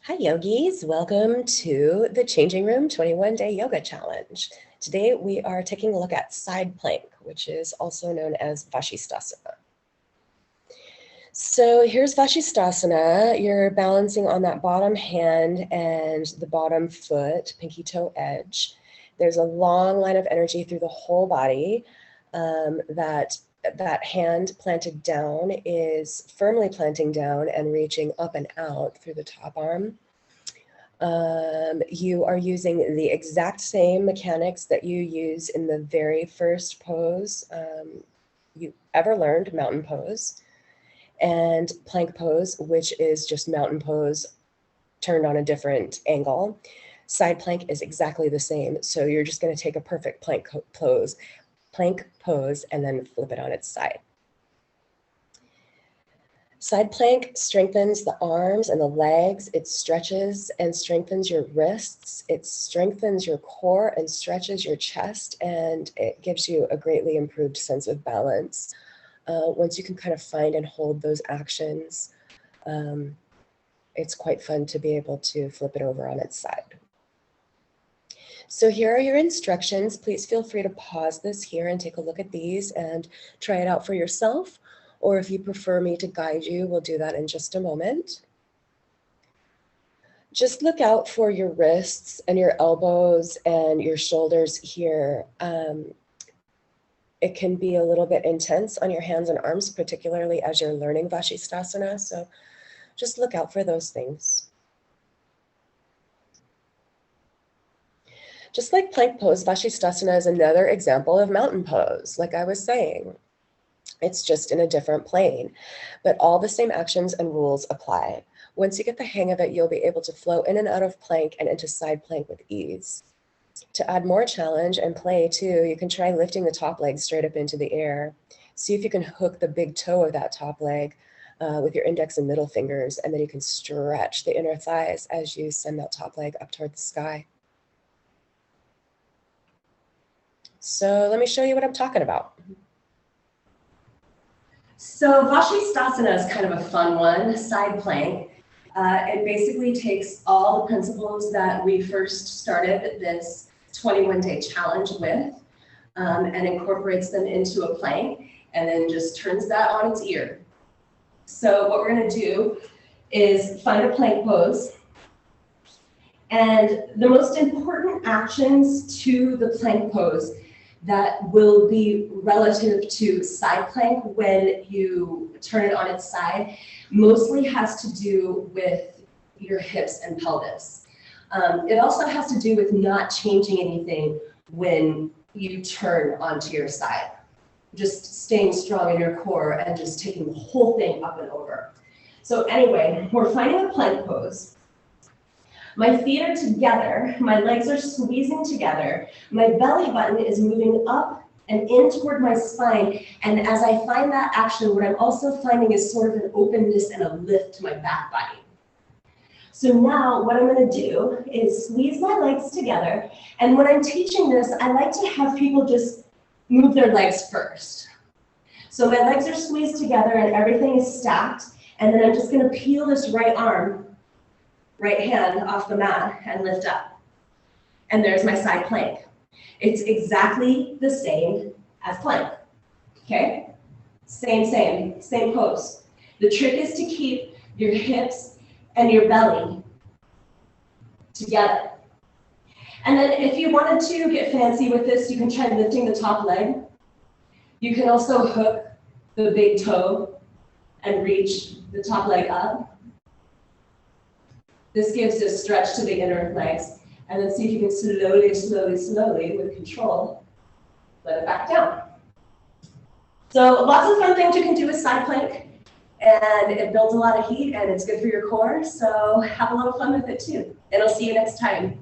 Hi yogis, welcome to the Changing Room 21-Day Yoga Challenge. Today we are taking a look at side plank, which is also known as Vasistasana. So here's Vasistasana. You're balancing on that bottom hand and the bottom foot, pinky toe edge. There's a long line of energy through the whole body. That hand planted down is firmly planting down and reaching up and out through the top arm. You are using the exact same mechanics that you use in the very first pose you ever learned, mountain pose, and plank pose, which is just mountain pose turned on a different angle. Side plank is exactly the same. So you're just going to take a perfect plank pose and then flip it on its side. Side plank strengthens the arms and the legs. It stretches and strengthens your wrists. It strengthens your core and stretches your chest, and it gives you a greatly improved sense of balance. Once you can kind of find and hold those actions, it's quite fun to be able to flip it over on its side. So here are your instructions. Please feel free to pause this here and take a look at these and try it out for yourself. Or if you prefer me to guide you, we'll do that in just a moment. Just look out for your wrists and your elbows and your shoulders here. It can be a little bit intense on your hands and arms, particularly as you're learning Vasistasana. So just look out for those things. Just like plank pose, Vasistasana is another example of mountain pose, like I was saying. It's just in a different plane, but all the same actions and rules apply. Once you get the hang of it, you'll be able to flow in and out of plank and into side plank with ease. To add more challenge and play too, you can try lifting the top leg straight up into the air. See if you can hook the big toe of that top leg with your index and middle fingers, and then you can stretch the inner thighs as you send that top leg up toward the sky. So let me show you what I'm talking about. So Vasistasana is kind of a fun one, side plank. It basically takes all the principles that we first started this 21-day challenge with and incorporates them into a plank and then just turns that on its ear. So what we're going to do is find a plank pose. And the most important actions to the plank pose that will be relative to side plank when you turn it on its side mostly has to do with your hips and pelvis. It also has to do with not changing anything when you turn onto your side. Just staying strong in your core and just taking the whole thing up and over. So anyway, we're finding a plank pose. My feet are together, my legs are squeezing together, my belly button is moving up and in toward my spine, and as I find that action, what I'm also finding is sort of an openness and a lift to my back body. So now what I'm going to do is squeeze my legs together, and when I'm teaching this, I like to have people just move their legs first. So my legs are squeezed together and everything is stacked, and then I'm just going to peel this right hand off the mat and lift up. And there's my side plank. It's exactly the same as plank, okay? Same pose. The trick is to keep your hips and your belly together. And then if you wanted to get fancy with this, you can try lifting the top leg. You can also hook the big toe and reach the top leg up. This gives a stretch to the inner legs, and then see if you can slowly, with control, let it back down. So lots of fun things you can do with side plank, and it builds a lot of heat, and it's good for your core, so have a little fun with it too. And I'll see you next time.